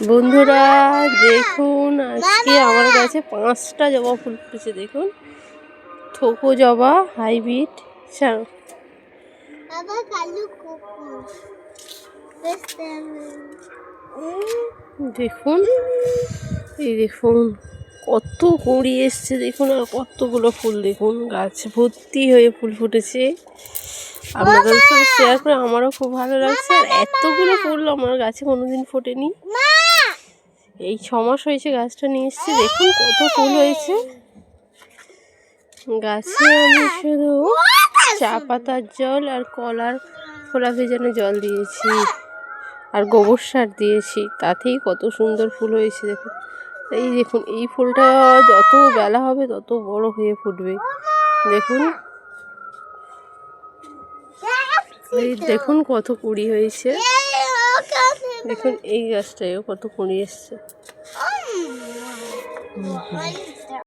বন্ধুরা দেখুন, আজকে আমার কাছে 5টা জবা ফুল ফুটেছে। দেখুন, থোকো জবা হাইব্রিড। দেখুন, এই দেখুন কত কুঁড়ি এসছে। দেখুন আর কতগুলো ফুল, দেখুন গাছ ভর্তি হয়ে ফুল ফুটেছে। আপনাদের সাথে শেয়ার করে আমারও খুব ভালো লাগছে। আর এতগুলো ফুল আমার গাছে কোনোদিন ফোটেনি। এই 6 মাস হয়েছে গাছটা নিয়ে এসেছি। দেখুন কত ফুল হয়েছে গাছে। আমি শুধু চা পাতার জল আর কলার খোলা ভেজানো জল দিয়েছি আর গোবর সার দিয়েছি, তাতেই কত সুন্দর ফুল হয়েছে। দেখুন, এই দেখুন, এই ফুলটা যত বেলা হবে তত বড় হয়ে ফুটবে। দেখুন, এই দেখুন কত কুঁড়ি হয়েছে। দেখুন এই গাছটায়ও কত কুঁড়ি এসছে।